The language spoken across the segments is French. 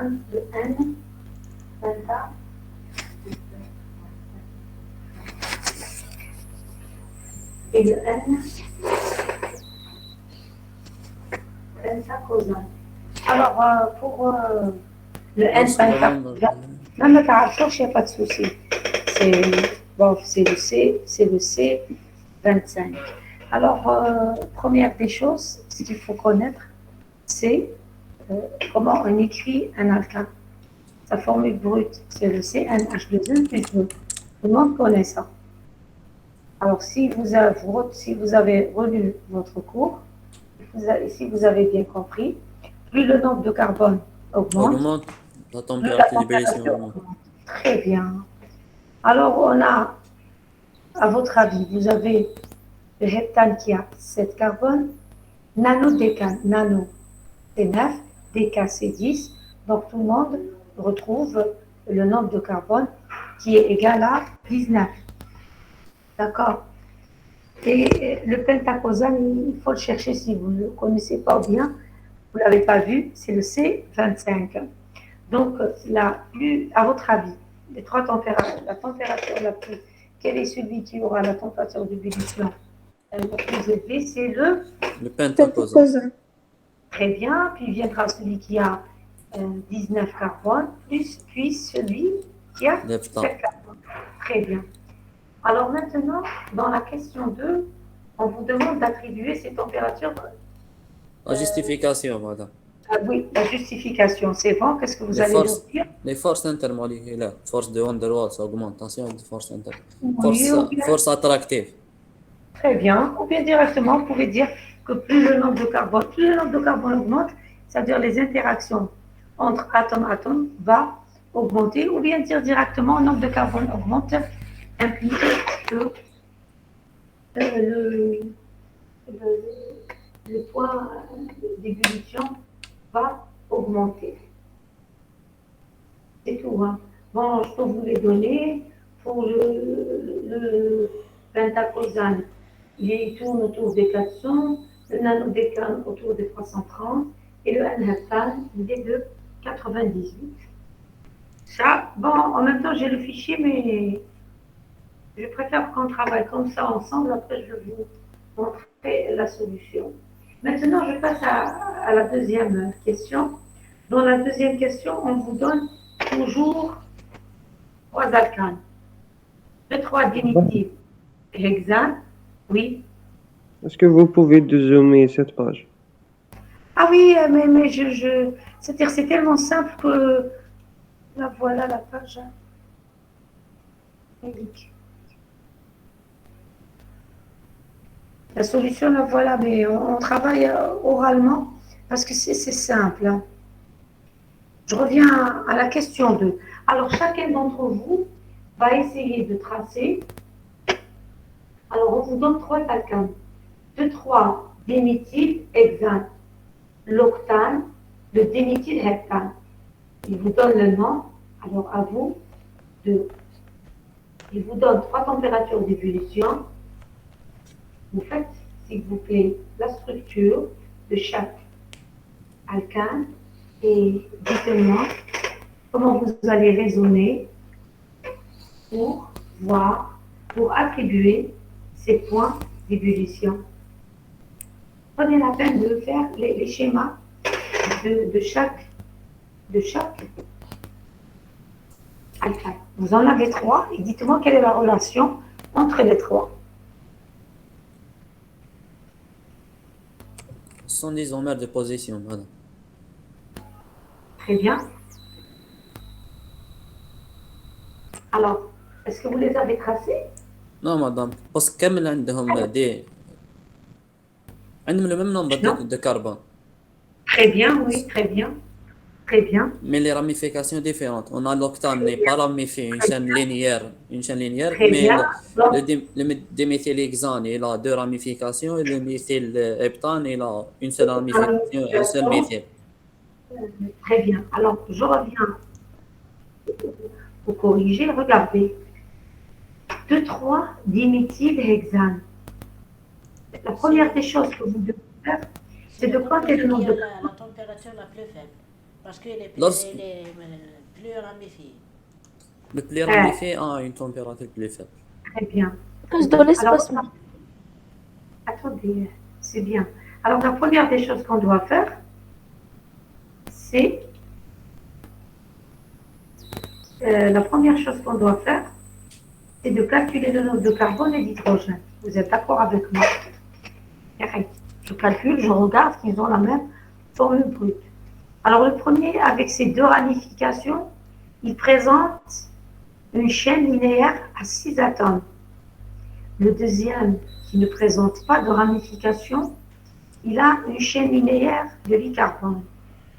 pentahexane, le N, penta, et le N, pentacosane. Alors, pour le Non, N c'est le nombre. pentacosane, non, mais il n'y a pas de souci. C'est bon, c'est le C 25. Alors, première des choses, ce qu'il faut connaître, c'est comment on écrit un alkane. Sa formule brute, c'est le CnH2n plus 2. Tout le monde connaît ça. Alors, si vous avez relu votre cours, si vous avez bien compris, plus le nombre de carbone augmente, Augmente, la plus la température d'ébullition température augmente. augmente. Très bien. Alors, on a, à votre avis, vous avez le heptane qui a 7 carbones, nanodécane, nano, c'est 9, déca, c'est 10. Donc, tout le monde retrouve le nombre de carbone qui est égal à 19. D'accord. Et le pentacosane, il faut le chercher si vous ne le connaissez pas bien, vous ne l'avez pas vu, c'est le C25. Donc, à votre avis, les trois températures, la température la plus, quel est celui qui aura la température d'ébullition la plus élevée? C'est le Le pentacosane. très bien, puis viendra celui qui a 19 carbone, puis celui qui a 7 carbone. Très bien. Alors maintenant, dans la question 2, on vous demande d'attribuer ces températures. La justification, madame. Oui, la justification, c'est bon. Qu'est-ce que vous allez leur dire? Les forces intermoléculaires, force de Van der Waals, augmentation de force Oui, ou bien, force attractive. très bien. Ou bien directement, vous pouvez dire que plus le nombre de carbone augmente, c'est-à-dire les interactions entre atome va augmenter, ou bien dire directement le nombre de carbone augmente, implique que le, le, le point d'ébullition va augmenter. C'est tout. Hein. Bon, je peux vous les donner. Pour le pentacosane, il tourne autour des 400, le nanodécane autour des 330 et le n-heptane, il est de 98. Ça, bon, en même temps, j'ai le fichier, mais je préfère qu'on travaille comme ça ensemble. Après, je vais vous montrer la solution. Maintenant, je passe à la deuxième question. Dans la deuxième question, on vous donne toujours trois alcanes. Le 3 dénityl hexane, oui. Est-ce que vous pouvez zoomer cette page? Ah oui, mais c'est-à-dire c'est tellement simple que là voilà la page. La solution, la voilà, mais on travaille oralement parce que c'est simple. Hein. Je reviens à la question 2. Alors, chacun d'entre vous va essayer de tracer. Alors, on vous donne trois alcanes. 2,3 déméthylhexane, l'octane, le déméthylheptane. Il vous donne le nom. Alors, à vous de. Il vous donne trois températures d'ébullition. Vous faites, s'il vous plaît, la structure de chaque alcane et dites-moi comment vous allez raisonner pour voir, pour attribuer ces points d'ébullition. Prenez la peine de faire les schémas de chaque alcane. Vous en avez trois et dites-moi quelle est la relation entre les trois. 110 isomères de position, madame. Très bien. Alors, est-ce que vous les avez tracés? Non, madame. Parce que كامل عندهم le même nombre de carbone. Très bien, oui, très bien. Très bien. Mais les ramifications différentes. On a l'octane n'est pas ramifié, une chaîne linéaire, Très mais bien. le déméthylhexane, il a deux ramifications et le méthylheptane, il a une seule ramification, un seul méthyle. Très bien. Alors, je reviens pour corriger. Regardez. 2,3 diméthylhexane. La première des choses que vous devez faire, c'est de compter le nombre de la température la plus faible. Parce qu'il est, Lorsque il est plus ramifié. le plus Euh, ramifié a une température plus faible. Très bien. Cause de Alors, l'espace. attendez, c'est bien. Alors, la première des choses qu'on doit faire, c'est la première chose qu'on doit faire, c'est de calculer le nombre de carbone et d'hydrogène. Vous êtes d'accord avec moi? Correct. Je calcule, je regarde qu'ils ont la même formule brute. Alors, le premier, avec ses deux ramifications, il présente une chaîne linéaire à 6 atomes. Le deuxième, qui ne présente pas de ramification, il a une chaîne linéaire de 8 carbones.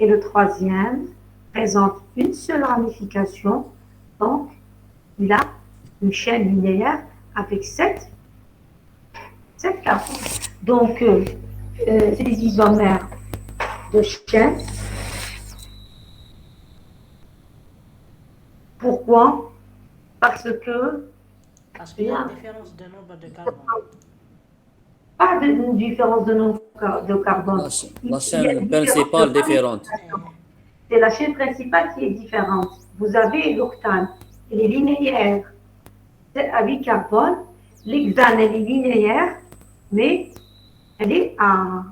Et le troisième présente une seule ramification, donc il a une chaîne linéaire avec 7 carbones. Donc, c'est des isomères de chaîne. Pourquoi? Parce que Parce qu'il y a une différence de nombre de carbone. pas de différence de nombre de carbone. La chaîne principale différente. C'est la chaîne principale qui est différente. Vous avez l'octane, elle est linéaire à 8 carbones. L'hexane, elle est linéaire, mais elle est à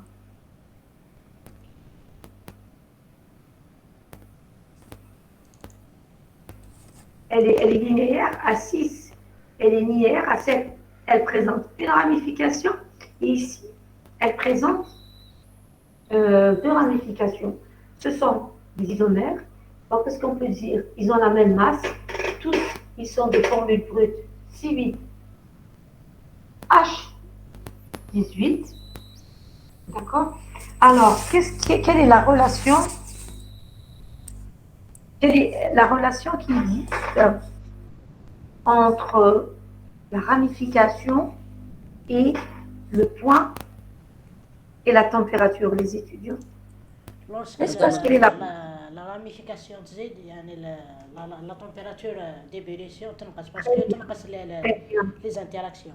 elle est linéaire à 6. Elle est linéaire à 7. Elle présente une ramification et ici, elle présente deux ramifications. Ce sont des isomères. Donc, qu'est-ce qu'on peut dire? Ils ont la même masse. Tous, ils sont de formule brute C8H18. D'accord? Alors, quelle est la relation? Quelle est la relation qui existe entre la ramification et le point et la température, les étudiants? Lorsque Est-ce parce qu'elle est la... la ramification تزيد يعني la température d'ébullition تنقص parce que تنقص les interactions.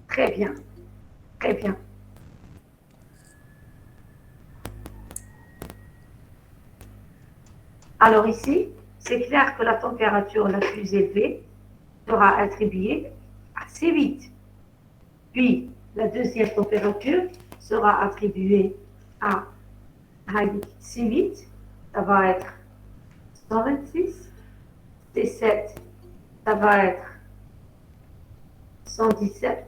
Très bien, très bien. Alors ici, c'est clair que la température la plus élevée sera attribuée à C8. Puis, la deuxième température sera attribuée à C8. Ça va être 126. C7, ça va être 117.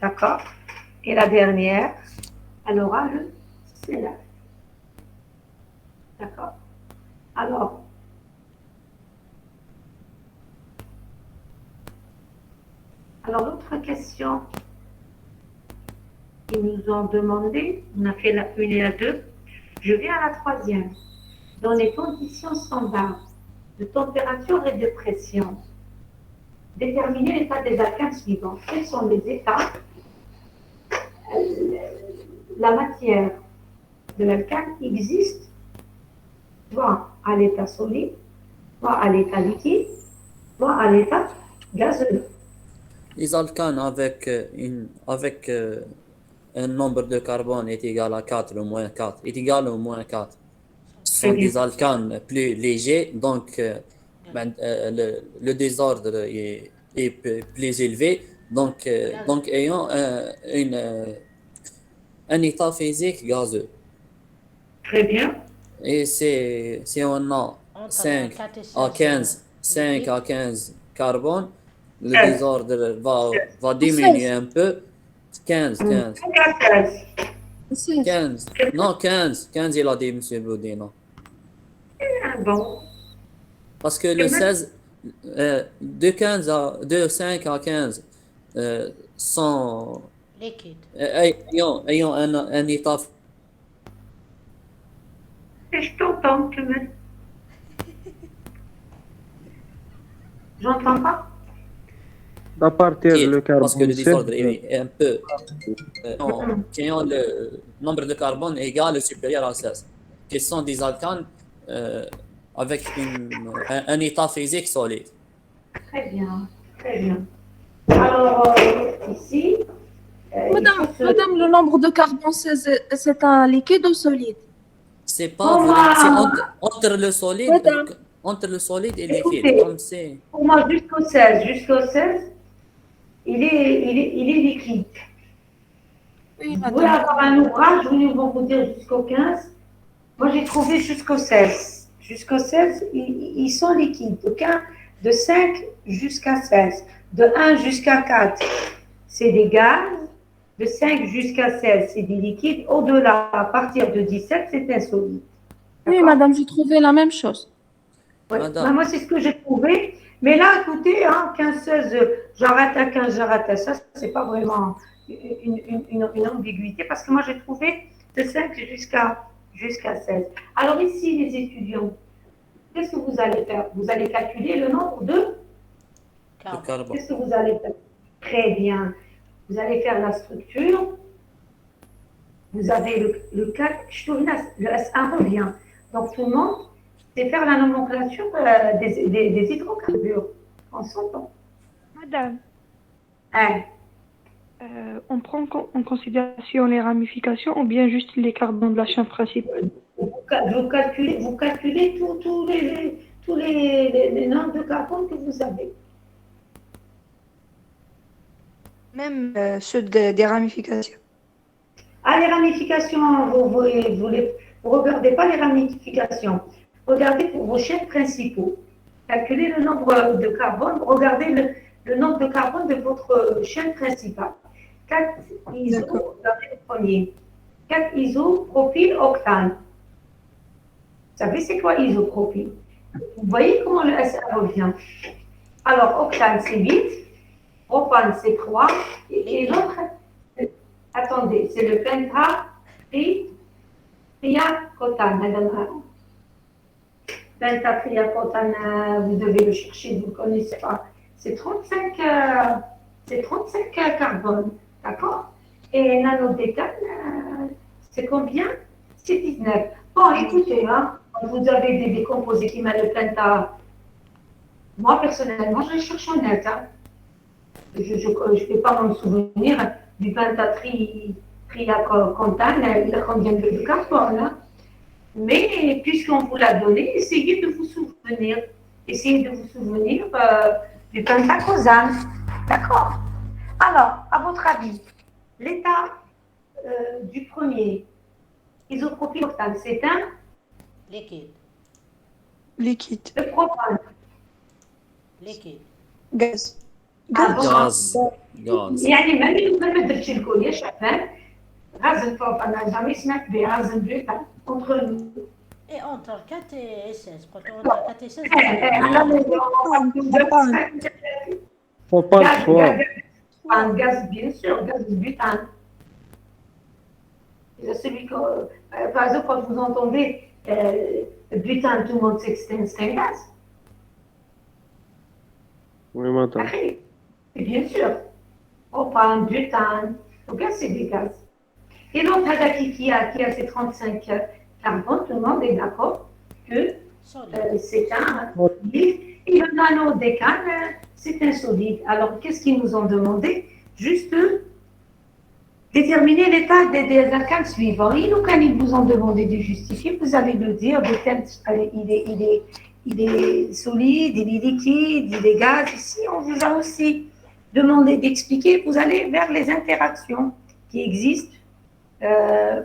D'accord? Et la dernière, elle aura le CL. D'accord? Alors, l'autre question qu'ils nous ont demandé, on a fait la 1 et la 2, je viens à la troisième. Dans les conditions standards de température et de pression, déterminer l'état des alcanes suivants. Quels sont les états? La matière de l'alcane existe soit à l'état solide, soit à l'état liquide, soit à l'état gazeux. Les alcanes avec un nombre de carbone est égal à 4 ou moins 4, est égal au moins 4. Ce sont des alcanes plus légers, donc le désordre est plus élevé, donc ayant un état physique gazeux. Très bien. Et si on a 5 à 15 carbone, le désordre va diminuer un peu. 15. Non, 15, il a dit M. Boudin. Bon. Parce que le 16, de 5 à 15 sont Liquide. ayant un état. Je t'entends, quand même. J'entends pas. À partir le Parce que le désordre carbone, est un peu qui ont le nombre de carbone égal ou supérieur à 16, qui sont des alcanes avec un état physique solide. Très bien, très bien. Alors, ici, Il faut Madame, le nombre de carbone, c'est un liquide ou solide? C'est pas vrai. C'est entre le solide, Madame. entre le solide et le liquide. Écoutez, Comme c'est. pour moi, jusqu'au 16, il est liquide. Oui, Vous voulez madame. avoir un ouvrage, ils vont vous dire jusqu'au 15. Moi, j'ai trouvé jusqu'au 16. Jusqu'au 16, ils sont liquides. De 5 jusqu'à 16. De 1 jusqu'à 4, c'est des gaz. De 5 jusqu'à 16, c'est des liquides. Au-delà, à partir de 17, c'est un solide. Oui, D'accord? madame, j'ai trouvé la même chose. Ouais. Madame. Ben, moi, c'est ce que j'ai trouvé. Mais là, écoutez, 15-16, j'arrête à 15, j'arrête à ça. C'est pas vraiment une ambiguïté parce que moi, j'ai trouvé de 5 jusqu'à 16. Alors ici, les étudiants, qu'est-ce que vous allez faire? Vous allez calculer le nombre de... Le carbone. Qu'est-ce que vous allez faire? Très bien. Vous allez faire la structure. Vous avez le 4, le S1 revient. Donc tout le monde, c'est faire la nomenclature des hydrocarbures. On s'entend. Madame, Hein? on prend en considération les ramifications ou bien juste les carbones de la chaîne principale? Vous calculez tous les nombres de carbone que vous avez. Même ceux des ramifications. Ah, les ramifications, vous regardez pas les ramifications. Regardez pour vos chaînes principaux. Calculez le nombre de carbone. Regardez le nombre de carbone de votre chaîne principale. 4 iso, regardez le premier. 4 isopropyloctane. Vous savez c'est quoi isopropyl? Vous voyez comment le SA revient. Alors, octane, c'est 8. Propane, c'est 3. Et l'autre, attendez, c'est le pentatriacotane. Pentatriacotane, vous devez le chercher, vous ne le connaissez pas. C'est 35 carbone, d'accord? Et nanodécane, c'est combien? C'est 19. Bon, écoutez, vous avez des composés qui mettent le penta. Moi, personnellement, je les cherche en net. Je ne vais pas m'en souvenir du pentatriacotane, il a combien de carbone. Mais puisqu'on vous l'a donné, essayez de vous souvenir. Essayez de vous souvenir du pentacosane. D'accord? Alors, à votre avis, l'état du premier isopropyloctane, c'est un liquide, Liquide. le propane. liquide. Gaz. Gaz. Gaz. يعني ما درتش الكل يا شعبان غاز البروبان jamais سمعت بغاز البيوتان entre nous. Et entre 4 et 16, quand on entre 4 et 16, Faut pas le choix. Un gaz, bien sûr, gaz de butane. Celui que, par exemple, quand vous entendez butane, tout le monde sait que c'est un gaz. Oui, madame. Et bien sûr, propane, butane, le gaz, c'est des gaz. Et l'autre, qui a ces 35 carbone, tout le monde est d'accord que c'est un solide. Et le nanodécane, c'est un solide. Alors, qu'est-ce qu'ils nous ont demandé? Juste déterminer l'état des alcanes suivants. Et donc, quand ils vous ont demandé de justifier, vous allez le dire, il est solide, il est liquide, il est gaz. Ici, on vous a aussi demandé d'expliquer. Vous allez vers les interactions qui existent.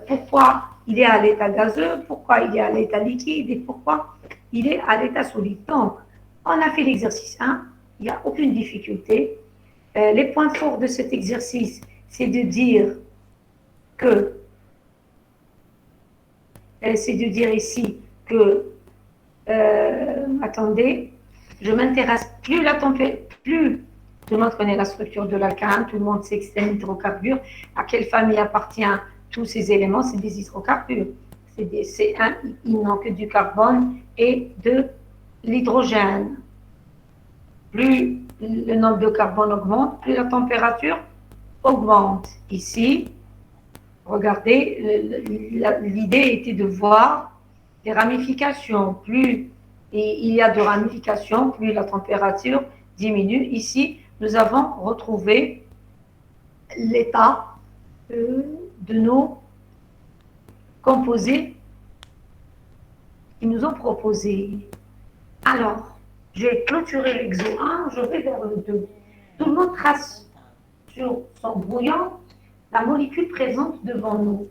Pourquoi il est à l'état gazeux, pourquoi il est à l'état liquide et pourquoi il est à l'état solide. Donc, on a fait l'exercice 1, il n'y a aucune difficulté. Les points forts de cet exercice, c'est de dire que, ici que, attendez, je m'intéresse plus tout le monde connaît la structure de l'alcane, tout le monde sait que c'est un hydrocarbure, à quelle famille appartient tous ces éléments, c'est des hydrocarbures. Il manque du carbone et de l'hydrogène. Plus le nombre de carbone augmente, plus la température augmente. Ici, regardez, l'idée était de voir les ramifications. Plus il y a de ramifications, plus la température diminue. Ici, nous avons retrouvé l'état de nos composés qu'ils nous ont proposés. Alors, je vais clôturer l'exo 1, je vais vers le 2. Tout le monde trace sur son brouillon la molécule présente devant nous.